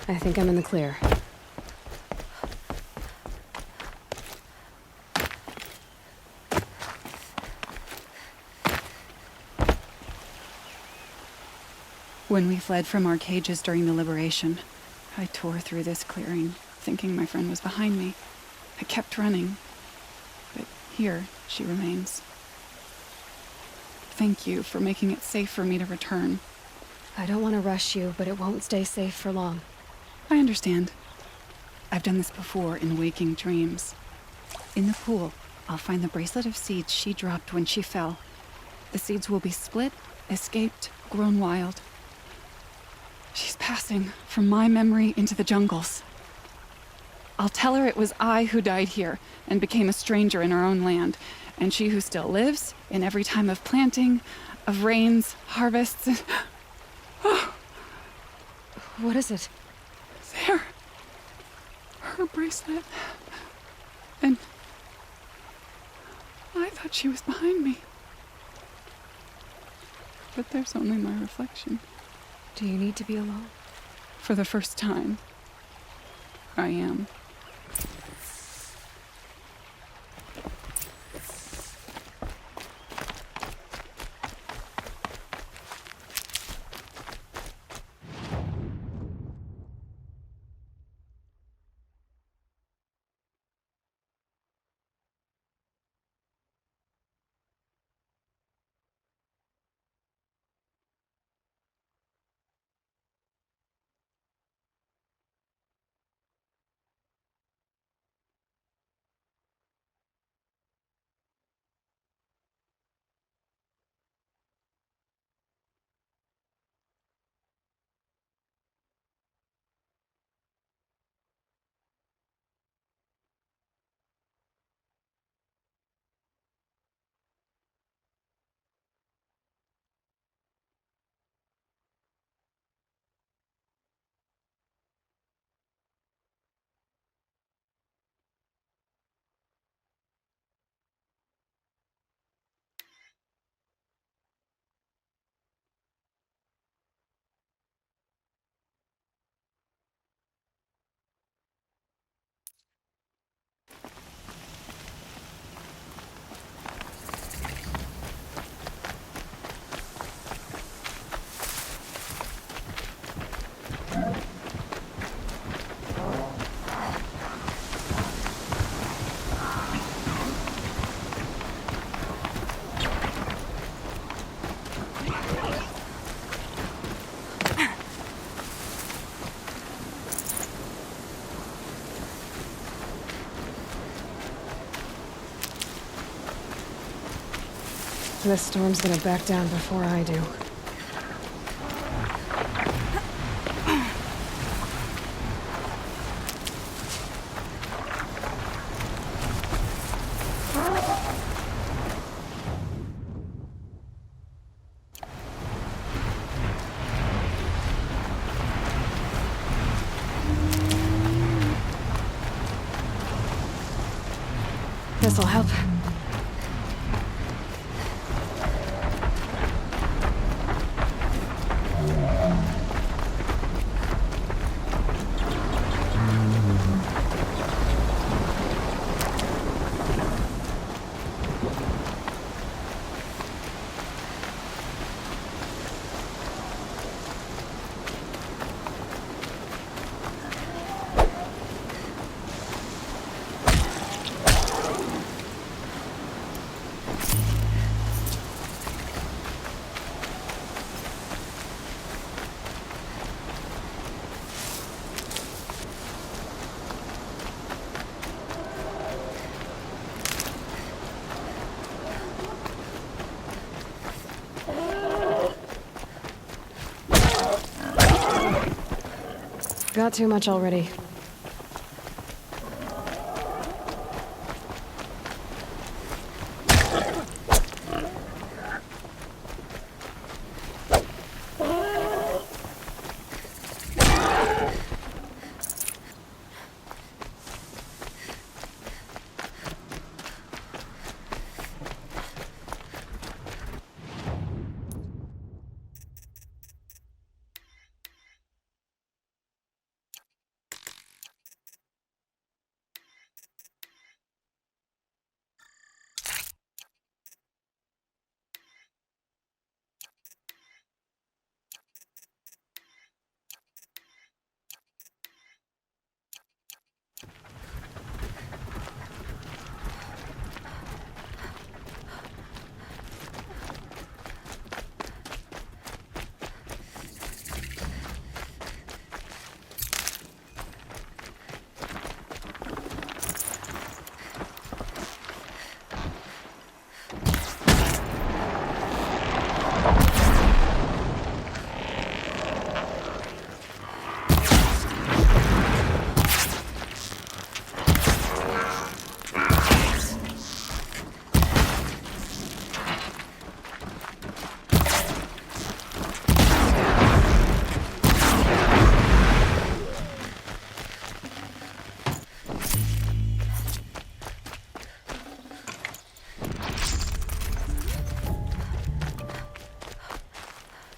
I think I'm in the clear. When we fled from our cages during the liberation, I tore through this clearing, thinking my friend was behind me. I kept running, but here she remains. Thank you for making it safe for me to return. I don't want to rush you, but it won't stay safe for long. I understand. I've done this before in waking dreams. In the pool, I'll find the bracelet of seeds she dropped when she fell. The seeds will be split, escaped, grown wild. She's passing from my memory into the jungles. I'll tell her it was I who died here and became a stranger in our own land, and she who still lives in every time of planting, of rains, harvests, and... What is it? There. Her bracelet. And I thought she was behind me. But there's only my reflection. Do you need to be alone? For the first time, I am. This storm's gonna back down before I do. This'll help. Got too much already.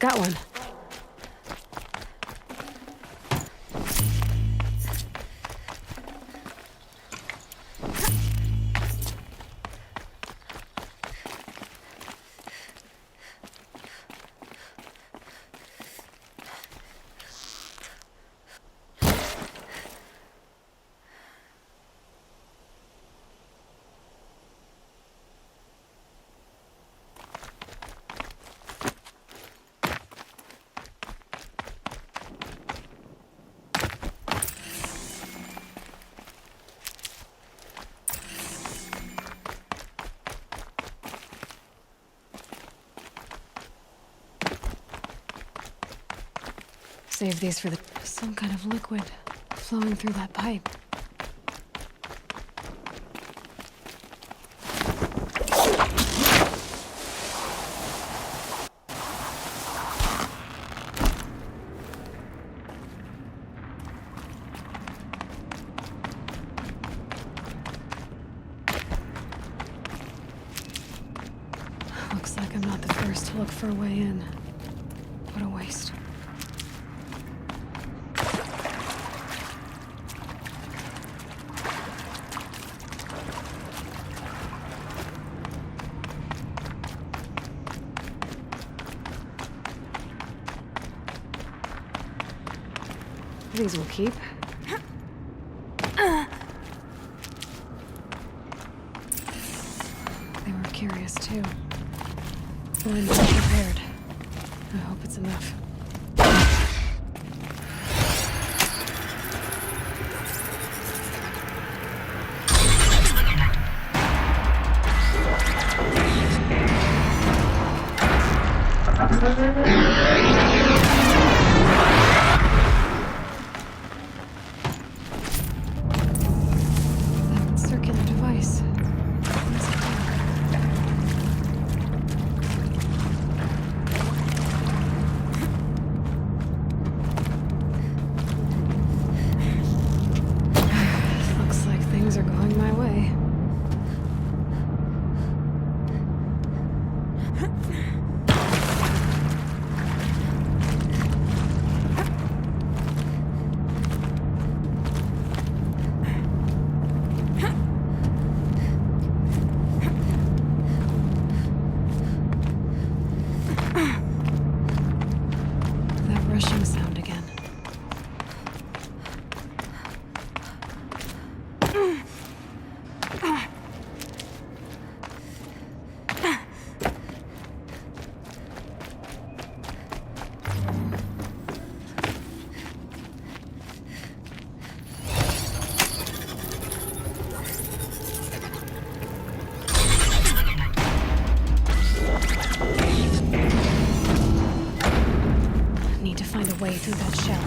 Got one. Save these for some kind of liquid flowing through that pipe. Looks like I'm not the first to look for a way in. What a waste. These will keep. They were curious too. Well, I'm not prepared. I hope it's enough. Circular device. What's it do? Looks like things are going my way. That rushing sound again. Need to find a way through that shell.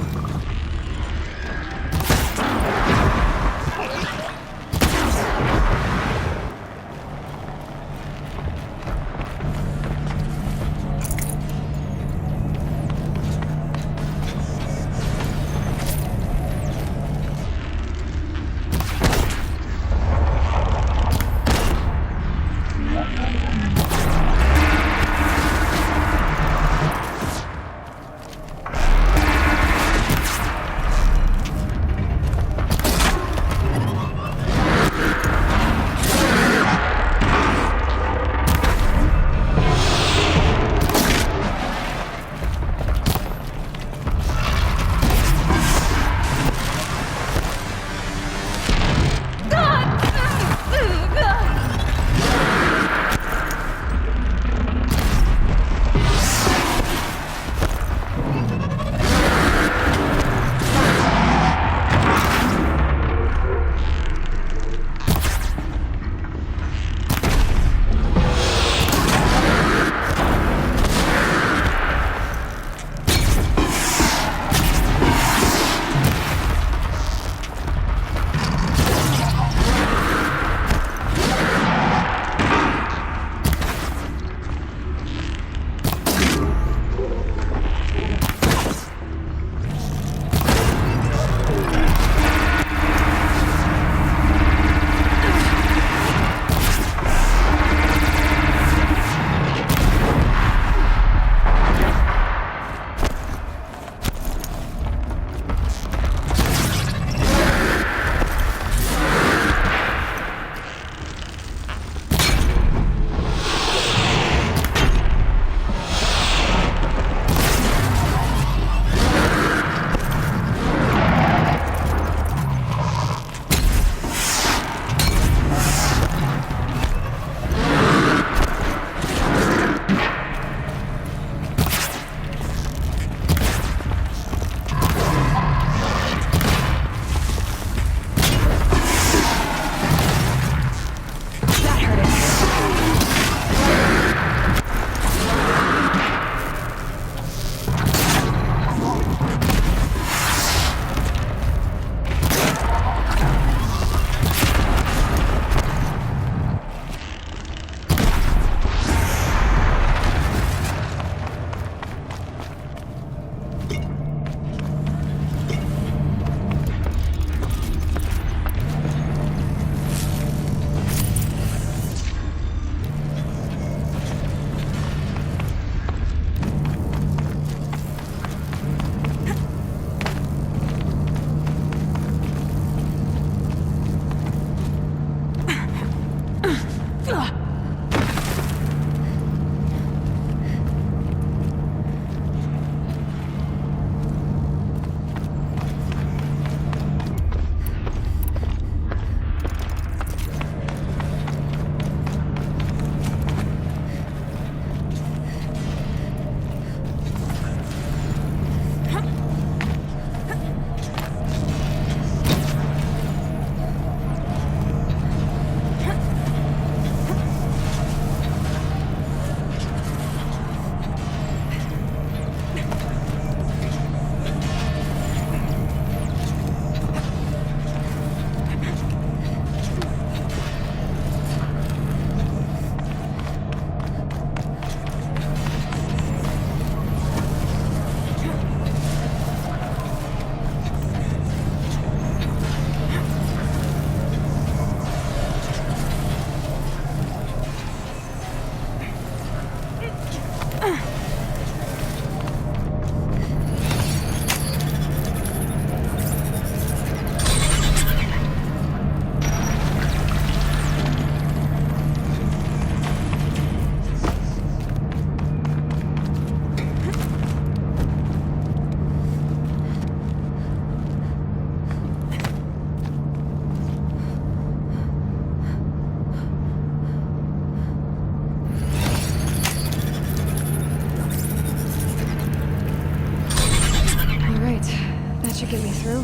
Should get me through.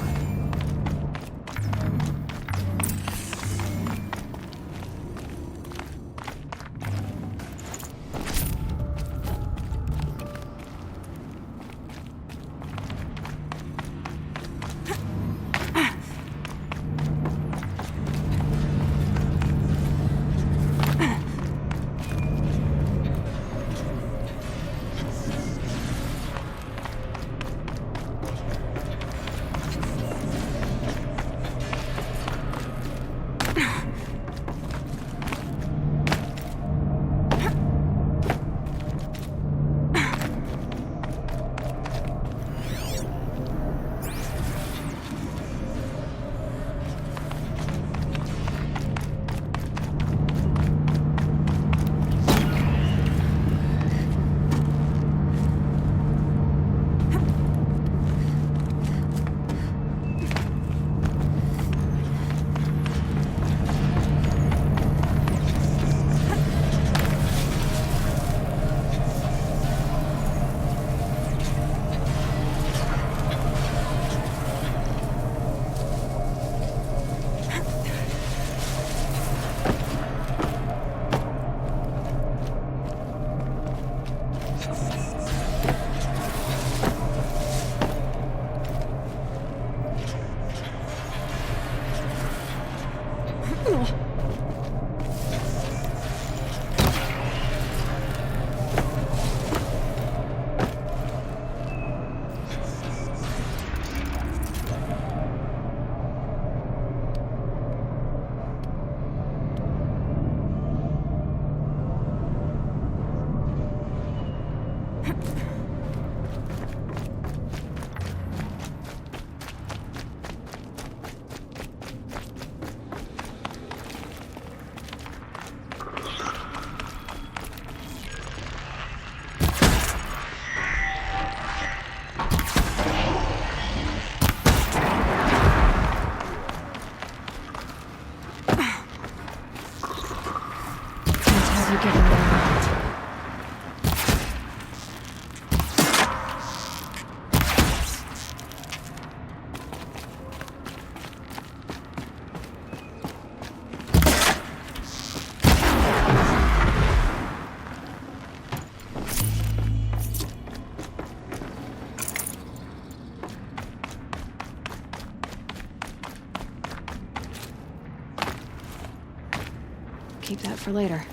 Keep that for later.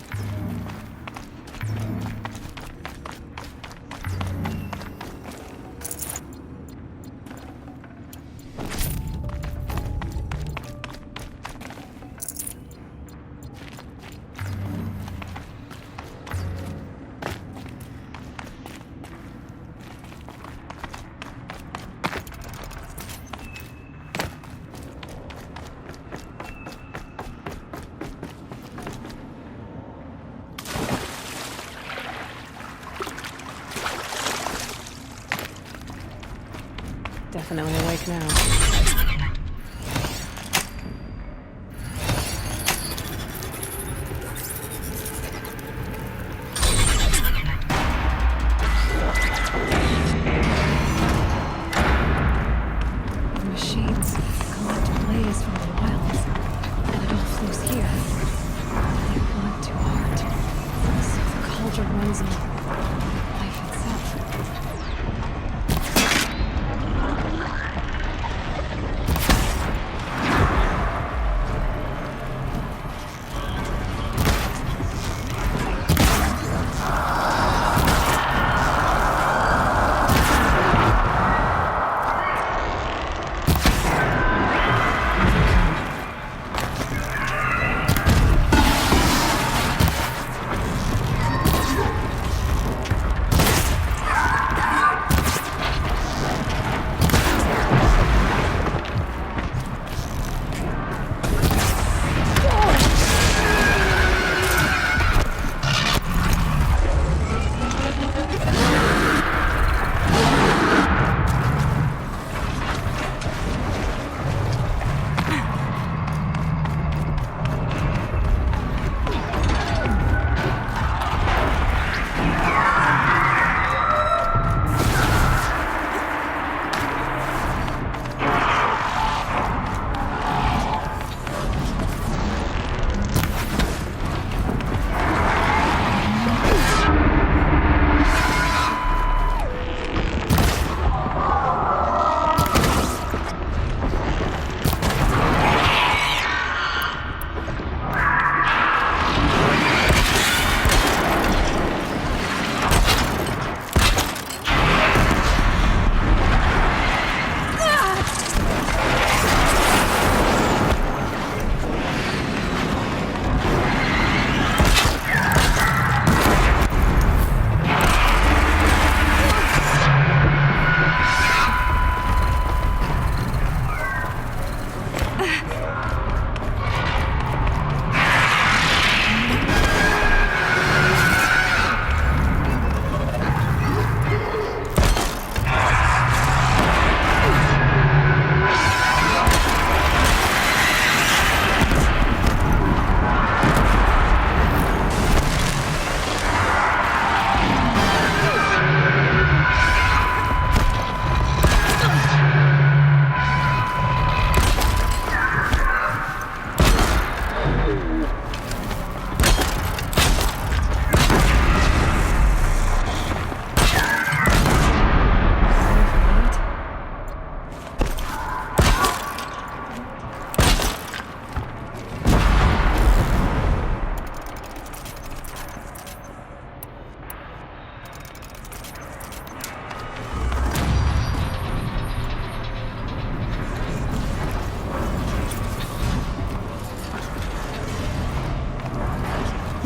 Definitely awake now. Machines collect blaze from the wilds, and it all flows here. They want to heart. So the cauldron runs on life itself.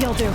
You'll do.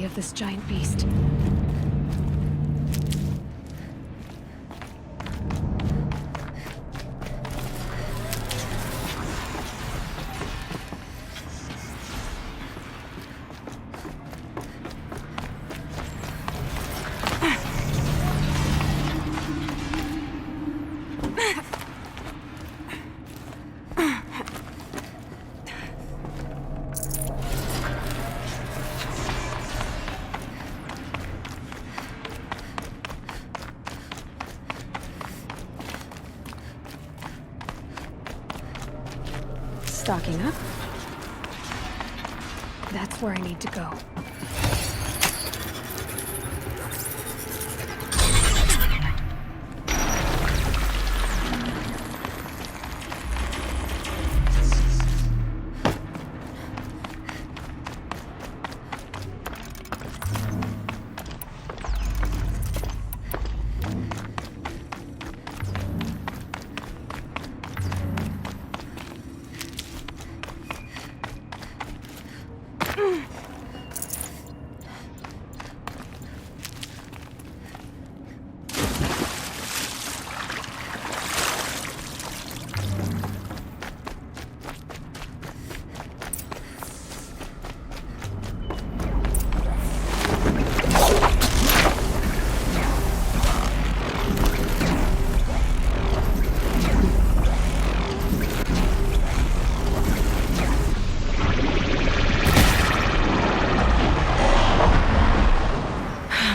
Of this giant beast. Stocking up. That's where I need to go.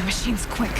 Machine's quick.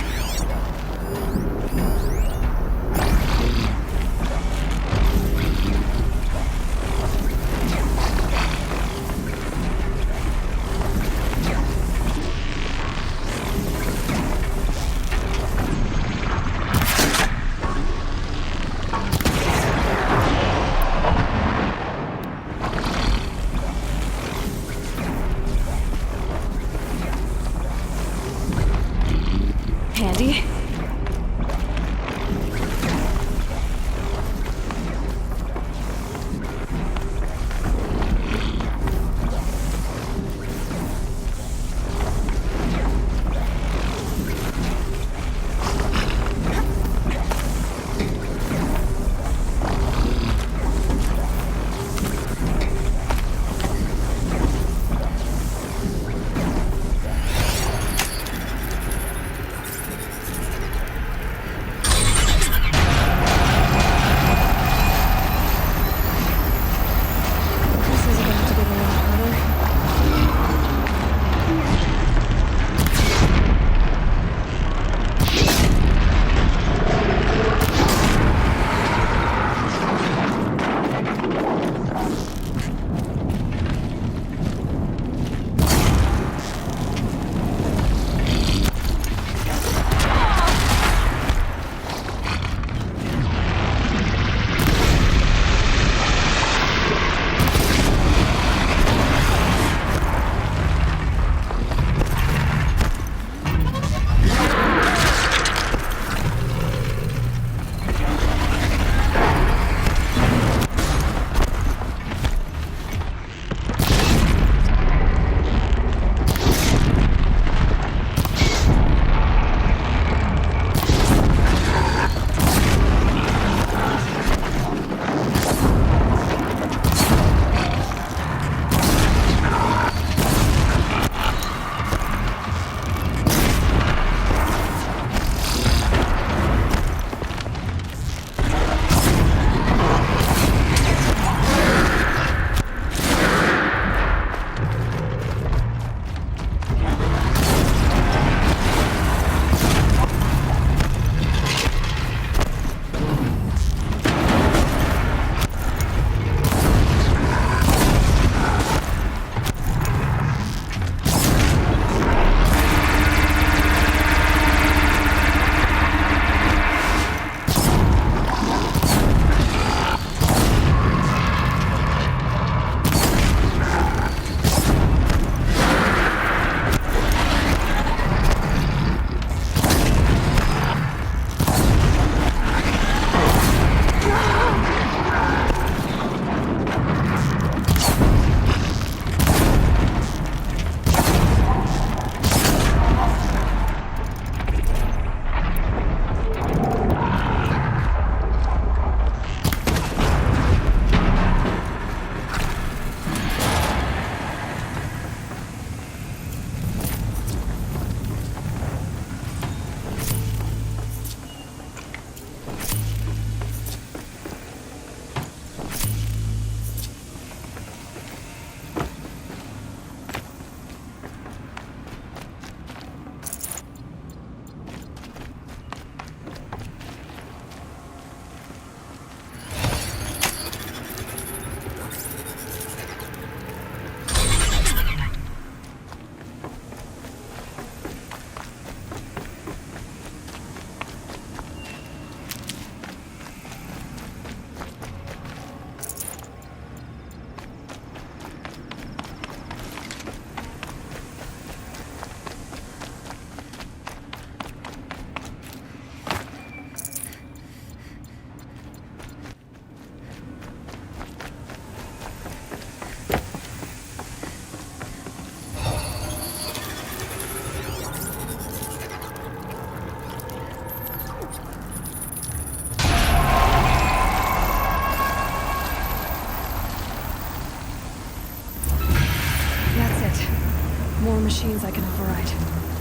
more machines I can override.